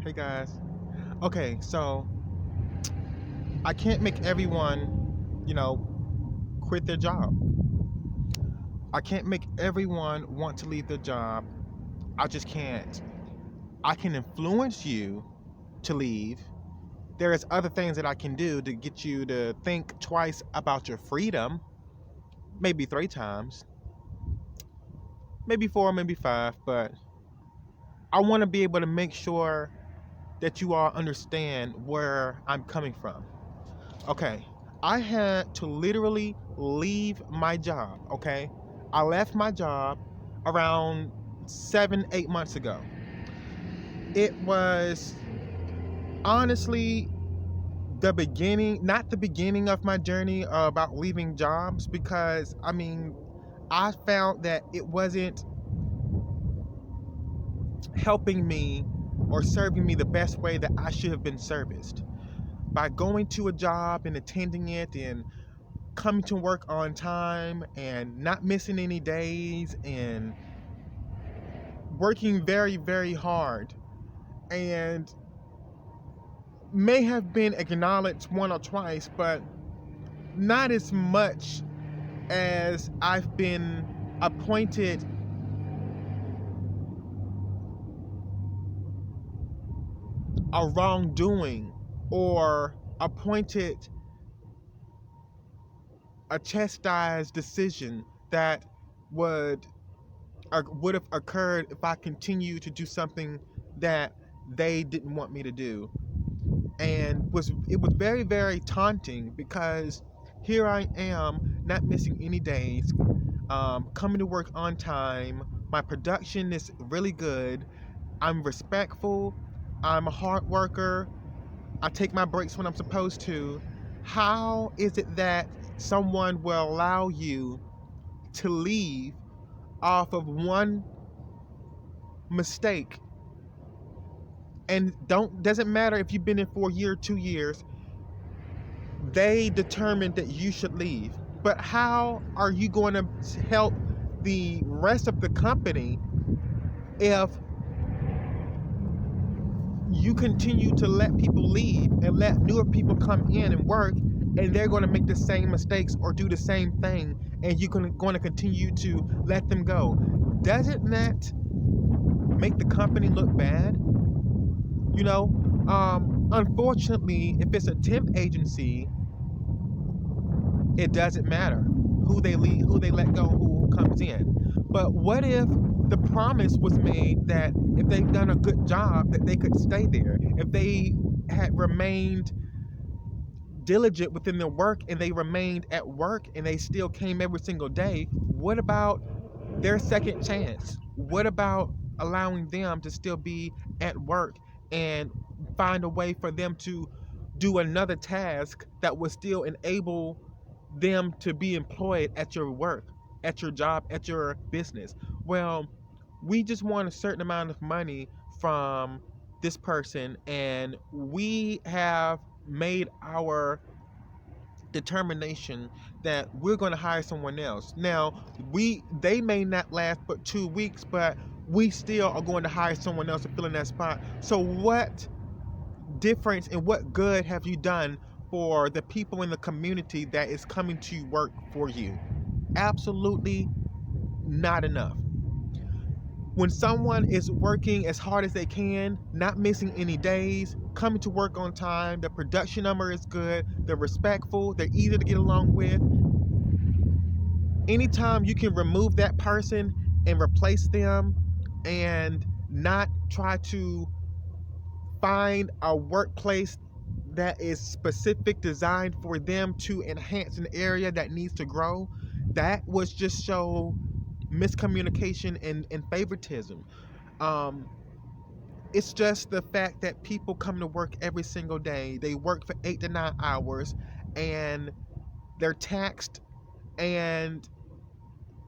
Hey guys. Okay, so I can't make everyone, quit their job. I can't make everyone want to leave their job. I just can't. I can influence you to leave. There is other things that I can do to get you to think twice about your freedom, maybe 3 times, maybe 4, maybe 5, but I want to be able to make sure that you all understand where I'm coming from. Okay, I had to literally leave my job. Okay, I left my job around 7, 8 months ago. It was honestly the beginning, not the beginning of my journey about leaving jobs, because I found that it wasn't helping me or serving me the best way that I should have been serviced. By going to a job and attending it and coming to work on time and not missing any days and working very, very hard, and may have been acknowledged 1 or 2, but not as much as I've been appointed a wrongdoing or appointed a chastised decision that would would have occurred if I continued to do something that they didn't want me to do. And it was very, very taunting, because here I am, not missing any days, coming to work on time. My production is really good. I'm respectful. I'm a hard worker. I take my breaks when I'm supposed to. How is it that someone will allow you to leave off of one mistake? And doesn't matter if you've been in for a year, 2 years, they determined that you should leave. But how are you going to help the rest of the company if you continue to let people leave and let newer people come in and work, and they're going to make the same mistakes or do the same thing, and you're going to continue to let them go? Doesn't that make the company look bad? Unfortunately, if it's a temp agency, it doesn't matter who they leave, who they let go, who comes in. But what if the promise was made that if they've done a good job, that they could stay there? If they had remained diligent within their work and they remained at work and they still came every single day, what about their second chance? What about allowing them to still be at work and find a way for them to do another task that would still enable them to be employed at your work, at your job, at your business? Well, we just want a certain amount of money from this person, and we have made our determination that we're going to hire someone else. Now, they may not last but 2 weeks, but we still are going to hire someone else to fill in that spot. So what difference and what good have you done for the people in the community that is coming to work for you? Absolutely not enough. When someone is working as hard as they can, not missing any days, coming to work on time, the production number is good, they're respectful, they're easy to get along with. Anytime you can remove that person and replace them and not try to find a workplace that is specific, designed for them to enhance an area that needs to grow, that was just show miscommunication and favoritism. Um, it's just the fact that people come to work every single day. They work for 8 to 9 hours, and they're taxed, and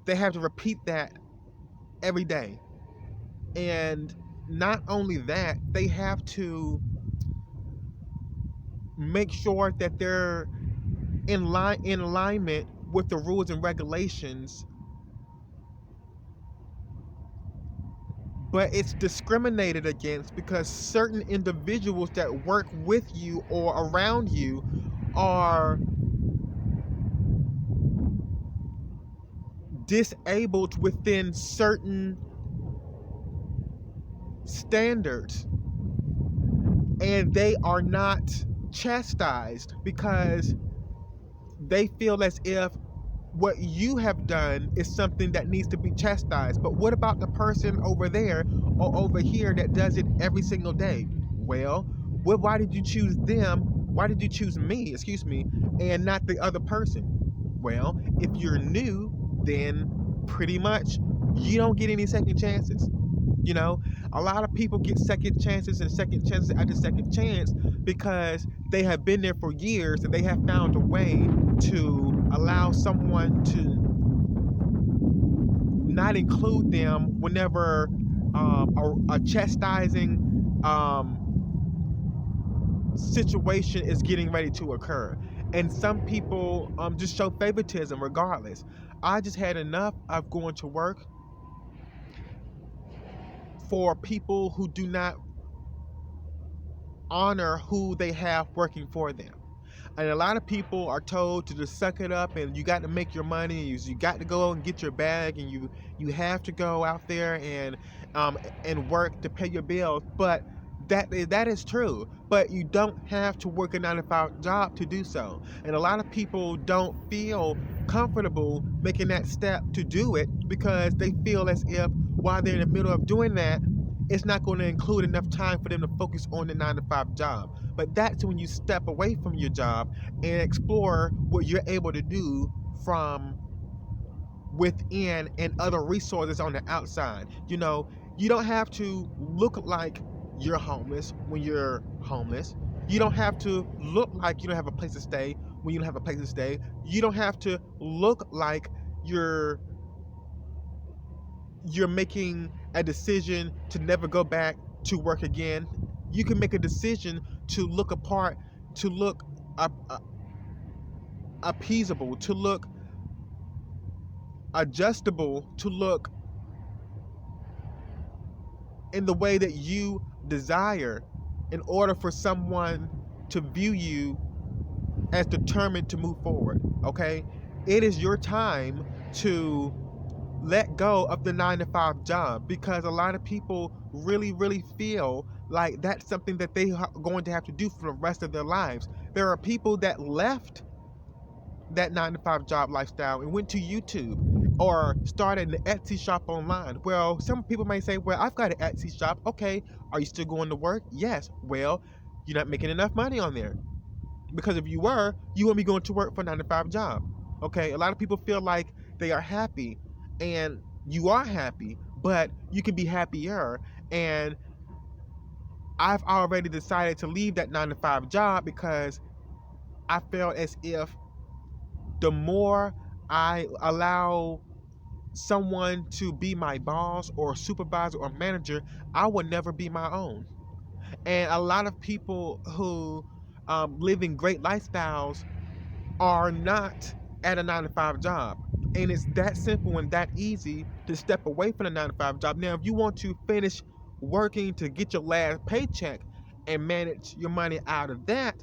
they have to repeat that every day. And not only that, they have to make sure that they're in alignment with the rules and regulations but it's discriminated against because certain individuals that work with you or around you are disabled within certain standards, and they are not chastised because they feel as if what you have done is something that needs to be chastised. But what about the person over there or over here that does it every single day? Well, why did you choose them? Why did you choose me, excuse me, and not the other person? Well, if you're new, then pretty much you don't get any second chances. You know, a lot of people get second chances and second chances after second chance because they have been there for years and they have found a way to allow someone to not include them whenever a chastising situation is getting ready to occur. And some people just show favoritism regardless. I just had enough of going to work for people who do not honor who they have working for them. And a lot of people are told to just suck it up and you got to make your money. You got to go and get your bag, and you have to go out there and work to pay your bills. But that is true. But you don't have to work a 9 to 5 job to do so. And a lot of people don't feel comfortable making that step to do it because they feel as if while they're in the middle of doing that, it's not going to include enough time for them to focus on the 9 to 5 job. But that's when you step away from your job and explore what you're able to do from within and other resources on the outside. You know, you don't have to look like you're homeless when you're homeless. You don't have to look like you don't have a place to stay when you don't have a place to stay. You don't have to look like you're making a decision to never go back to work again. You can make a decision to look apart, to look appeasable, to look adjustable, to look in the way that you desire in order for someone to view you as determined to move forward. Okay? It is your time to let go of the 9 to 5 job because a lot of people really feel like that's something that they are going to have to do for the rest of their lives. There are people that left that 9 to 5 job lifestyle and went to YouTube or started an Etsy shop online. Well, some people may say, well, I've got an Etsy shop. Okay, are you still going to work? Yes. Well, you're not making enough money on there. Because if you were, you wouldn't be going to work for a 9 to 5 job. Okay, a lot of people feel like they are happy, and you are happy, but you can be happier. And I've already decided to leave that 9 to 5 job because I felt as if the more I allow someone to be my boss or supervisor or manager, I will never be my own. And a lot of people who live in great lifestyles are not at a 9 to 5 job. And it's that simple and that easy to step away from the 9 to 5 job. Now, if you want to finish working to get your last paycheck and manage your money out of that,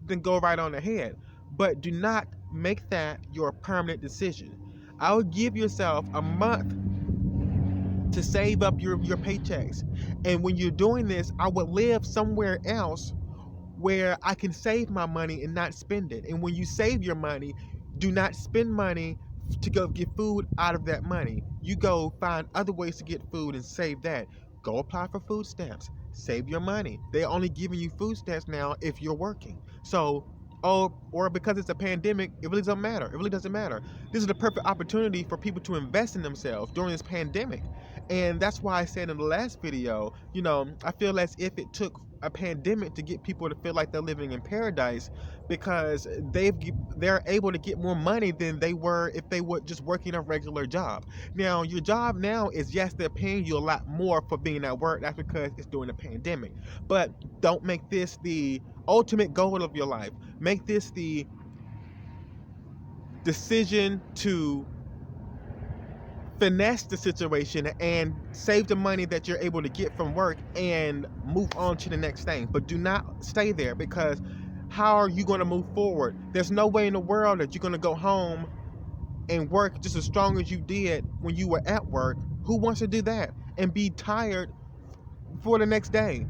then go right on ahead. But do not make that your permanent decision. I would give yourself a month to save up your paychecks. And when you're doing this, I would live somewhere else where I can save my money and not spend it. And when you save your money, do not spend money to go get food out of that money. You go find other ways to get food and save that. Go apply for food stamps. Save your money. They're only giving you food stamps now if you're working. So, or because it's a pandemic, it really doesn't matter. It really doesn't matter. This is the perfect opportunity for people to invest in themselves during this pandemic. And that's why I said in the last video, you know, I feel as if it took a pandemic to get people to feel like they're living in paradise because they're able to get more money than they were if they were just working a regular job. Now, your job now is, yes, they're paying you a lot more for being at work. That's because it's during a pandemic. But don't make this the ultimate goal of your life. Make this the decision to finesse the situation and save the money that you're able to get from work and move on to the next thing. But do not stay there, because how are you going to move forward? There's no way in the world that you're going to go home and work just as strong as you did when you were at work. Who wants to do that and be tired for the next day?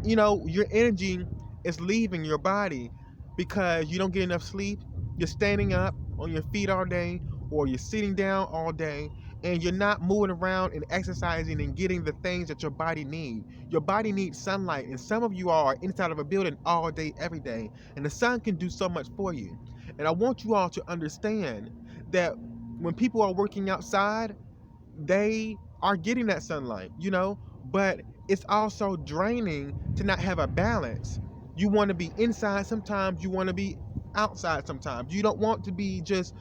You know, your energy is leaving your body because you don't get enough sleep. You're standing up on your feet all day, or you're sitting down all day, and you're not moving around and exercising and getting the things that your body needs. Your body needs sunlight, and some of you are inside of a building all day, every day, and the sun can do so much for you. And I want you all to understand that when people are working outside, they are getting that sunlight, you know, but it's also draining to not have a balance. You want to be inside sometimes, you want to be outside sometimes. You don't want to be just,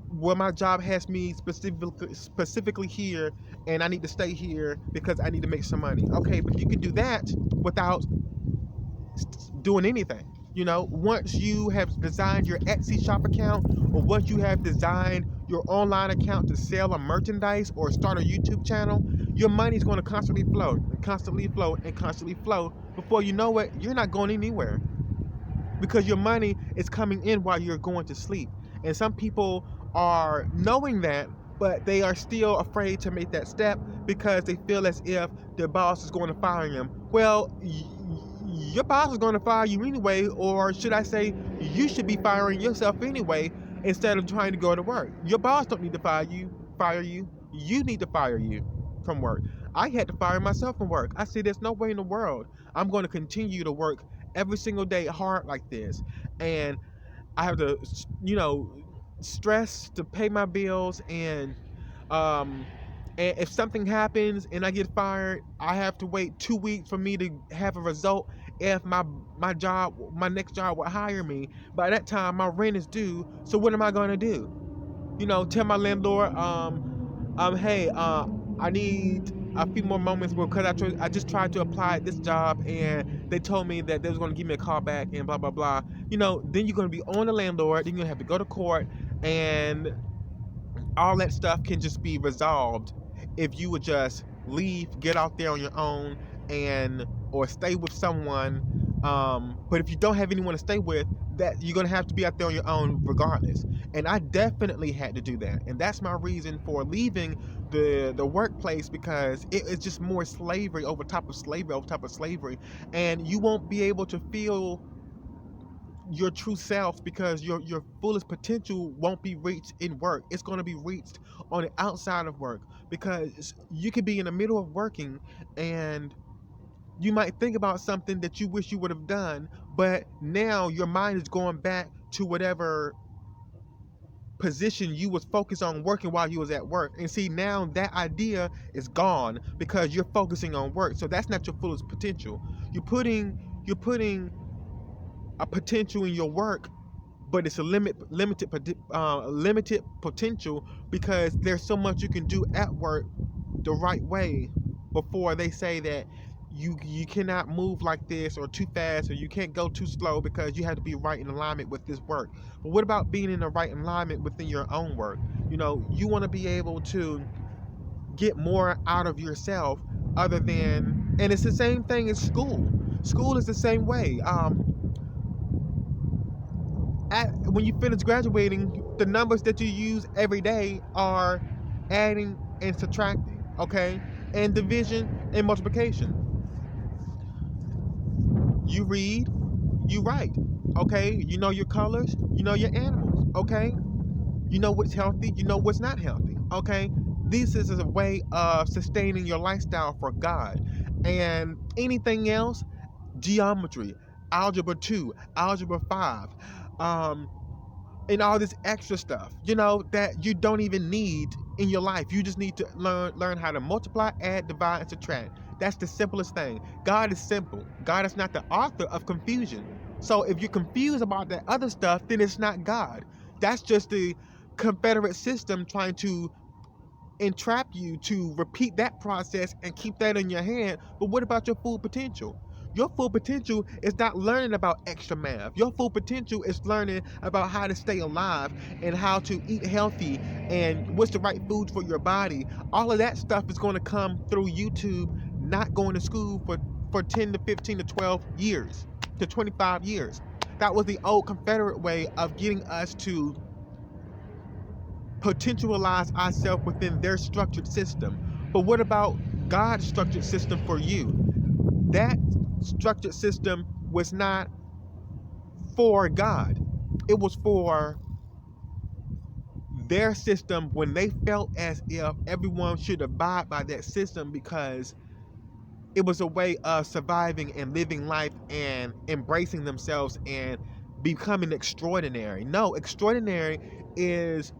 well, my job has me specifically here, and I need to stay here because I need to make some money. Okay, but you can do that without doing anything. You know, once you have designed your Etsy shop account, or once you have designed your online account to sell a merchandise or start a YouTube channel, your money is going to constantly flow and constantly flow and constantly flow. Before you know it, you're not going anywhere, because your money is coming in while you're going to sleep. And some people are knowing that, but they are still afraid to make that step because they feel as if their boss is going to fire them. Well, your boss is going to fire you anyway, or should I say, you should be firing yourself anyway instead of trying to go to work. Your boss don't need to fire you. You need to fire you from work. I had to fire myself from work. I said, there's no way in the world I'm going to continue to work every single day hard like this, and I have to, you know, stress to pay my bills, um, and if something happens and I get fired, I have to wait 2 weeks for me to have a result. If my next job will hire me, by that time my rent is due. So what am I going to do? You know, tell my landlord, hey, I need a few more moments because I just tried to apply at this job and they told me that they was going to give me a call back and blah blah blah. You know, then you're going to be on the landlord. Then you're going to have to go to court, and all that stuff can just be resolved if you would just leave, get out there on your own, and or stay with someone. But if you don't have anyone to stay with, that you're gonna have to be out there on your own regardless. And I definitely had to do that, and that's my reason for leaving the workplace, because it's just more slavery over top of slavery, and you won't be able to feel your true self, because your fullest potential won't be reached in work. It's going to be reached on the outside of work, because you could be in the middle of working and you might think about something that you wish you would have done, but now your mind is going back to whatever position you was focused on working while you was at work. And see, now that idea is gone because you're focusing on work. So that's not your fullest potential. You're putting a potential in your work, but it's a limited potential, because there's so much you can do at work the right way before they say that you cannot move like this or too fast, or you can't go too slow, because you have to be right in alignment with this work. But what about being in the right alignment within your own work? You know, you want to be able to get more out of yourself, other than, and it's the same thing as school. School is the same way. When you finish graduating, the numbers that you use every day are adding and subtracting, okay? And division and multiplication. You read, you write, okay? You know your colors, you know your animals, okay? You know what's healthy, you know what's not healthy, okay? This is a way of sustaining your lifestyle for God. And anything else, geometry, algebra 2, algebra 5, and all this extra stuff, you know, that you don't even need in your life. You just need to learn how to multiply, add, divide, and subtract. That's the simplest thing. God is simple. God is not the author of confusion. So if you're confused about that other stuff, then it's not God. That's just the Confederate System trying to entrap you to repeat that process and keep that in your hand. But what about your full potential? Your full potential is not learning about extra math. Your full potential is learning about how to stay alive and how to eat healthy and what's the right foods for your body. All of that stuff is going to come through YouTube, not going to school for 10 to 15 to 12 years to 25 years. That was the old Confederate way of getting us to potentialize ourselves within their structured system. But what about God's structured system for you? That structured system was not for God. It was for their system when they felt as if everyone should abide by that system because it was a way of surviving and living life and embracing themselves and becoming extraordinary. No, extraordinary is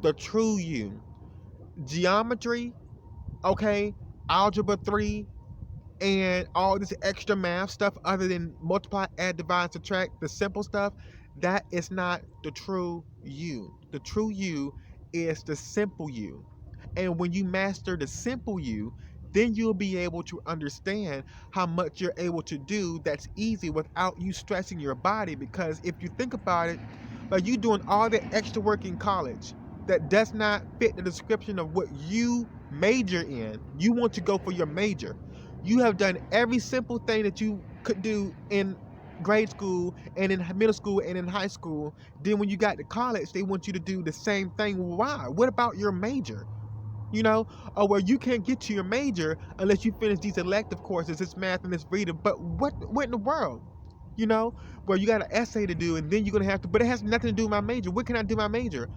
the true you. Geometry, okay, algebra 3, and all this extra math stuff other than multiply, add, divide, subtract, the simple stuff, that is not the true you. The true you is the simple you. And when you master the simple you, then you'll be able to understand how much you're able to do that's easy without you stressing your body. Because if you think about it, like you doing all that extra work in college that does not fit the description of what you major in, you want to go for your major. You have done every simple thing that you could do in grade school and in middle school and in high school. Then when you got to college, they want you to do the same thing. Why? What about your major? You know, or where you can't get to your major unless you finish these elective courses, this math and this reading. But what in the world? You know, where you got an essay to do and then you're gonna have to, but it has nothing to do with my major. What can I do my major?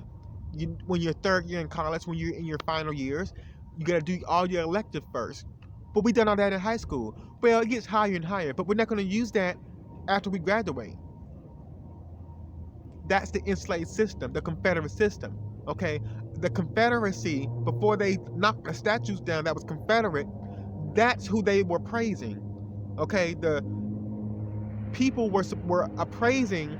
When you're third year in college, when you're in your final years, you gotta do all your elective first. But we done all that in high school. Well, it gets higher and higher, but we're not gonna use that after we graduate. That's the enslaved system, the Confederate system. Okay, the Confederacy, before they knocked the statues down, that was Confederate. That's who they were praising. Okay, the people were appraising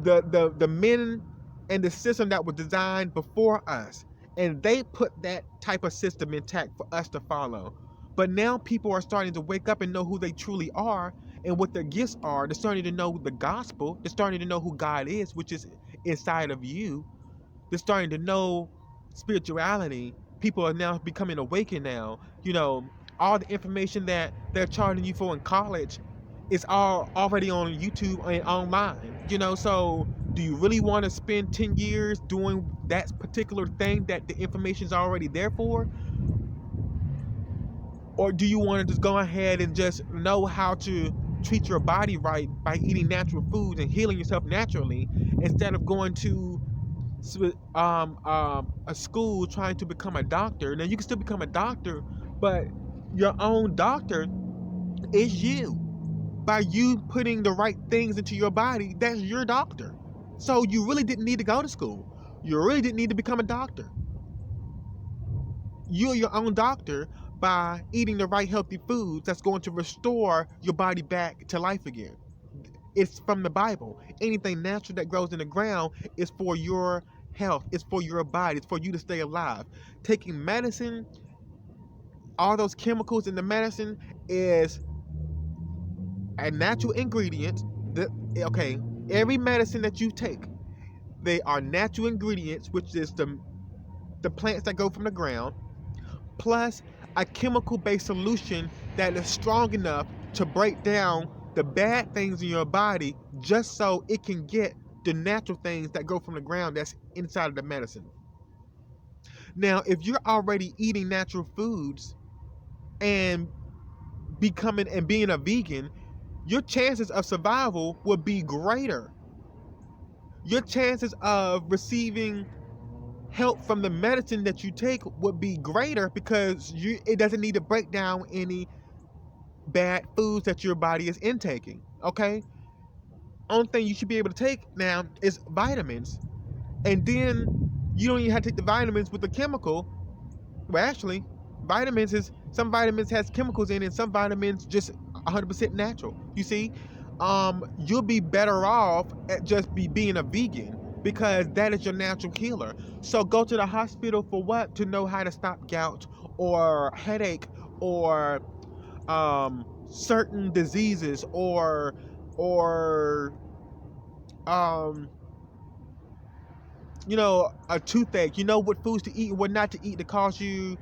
the men and the system that was designed before us, and they put that type of system intact for us to follow. But now people are starting to wake up and know who they truly are and what their gifts are. They're starting to know the gospel. They're starting to know who God is, which is inside of you. They're starting to know spirituality. People are now becoming awakened now. You know, all the information that they're charging you for in college is all already on YouTube and online. You know, so do you really want to spend 10 years doing that particular thing that the information is already there for? Or do you want to just go ahead and just know how to treat your body right by eating natural foods and healing yourself naturally instead of going to a school trying to become a doctor? Now you can still become a doctor, but your own doctor is you. By you putting the right things into your body, that's your doctor. So you really didn't need to go to school. You really didn't need to become a doctor. You're your own doctor by eating the right healthy foods that's going to restore your body back to life again. It's from the Bible. Anything natural that grows in the ground is for your health. It's for your body. It's for you to stay alive. Taking medicine, all those chemicals in the medicine is a natural ingredient. Okay, every medicine that you take, they are natural ingredients, which is the plants that go from the ground, plus a chemical-based solution that is strong enough to break down the bad things in your body just so it can get the natural things that go from the ground that's inside of the medicine. Now, if you're already eating natural foods and becoming and being a vegan, your chances of survival will be greater. Your chances of receiving help from the medicine that you take would be greater because it doesn't need to break down any bad foods that your body is intaking. Okay? Only thing you should be able to take now is vitamins. And then you don't even have to take the vitamins with the chemical. Well, actually, some vitamins has chemicals in it, and some vitamins just 100% natural. You see, you'll be better off at just being a vegan because that is your natural healer. So go to the hospital for what? To know how to stop gout or headache or certain diseases or um, a toothache. You know what foods to eat and what not to eat to cause your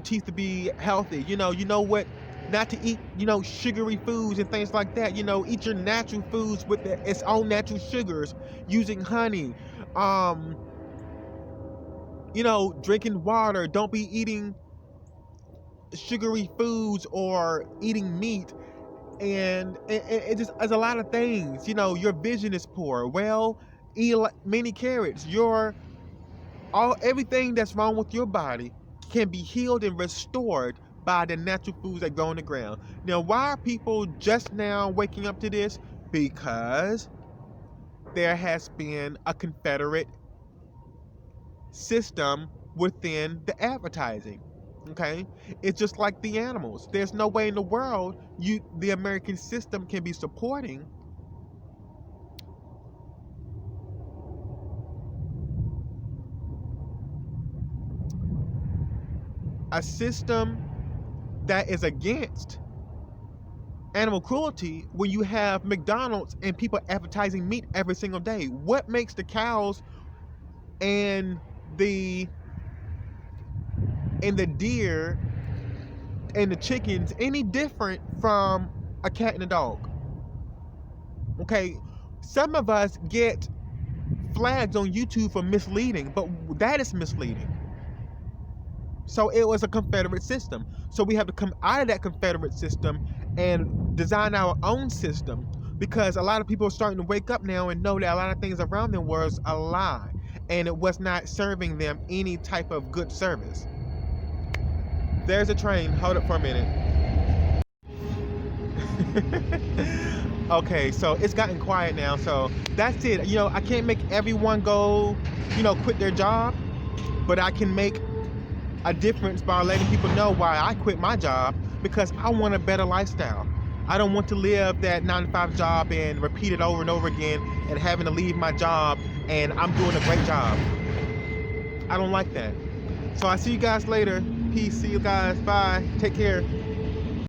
teeth to be healthy. You know what not to eat. Sugary foods and things like that. Eat your natural foods with its own natural sugars, using honey. Um, drinking water. Don't be eating sugary foods or eating meat. And it just, there's a lot of things. Your vision is poor. Well, eat many carrots. Everything that's wrong with your body can be healed and restored by the natural foods that grow on the ground. Now, why are people just now waking up to this? Because there has been a Confederate system within the advertising. Okay, it's just like the animals. There's no way in the world the American system can be supporting a system that is against animal cruelty when you have McDonald's and people advertising meat every single day. What makes the cows and the deer and the chickens any different from a cat and a dog? Okay, some of us get flags on YouTube for misleading, but that is misleading. So it was a Confederate system. So we have to come out of that Confederate system and design our own system, because a lot of people are starting to wake up now and know that a lot of things around them was a lie and it was not serving them any type of good service. There's a train. Hold it for a minute. Okay, so it's gotten quiet now. So that's it. I can't make everyone go, quit their job, but I can make a difference by letting people know why I quit my job, because I want a better lifestyle. I don't want to live that 9-to-5 job and repeat it over and over again and having to leave my job and I'm doing a great job. I don't like that. So I see you guys later. Peace. See you guys. Bye. Take care.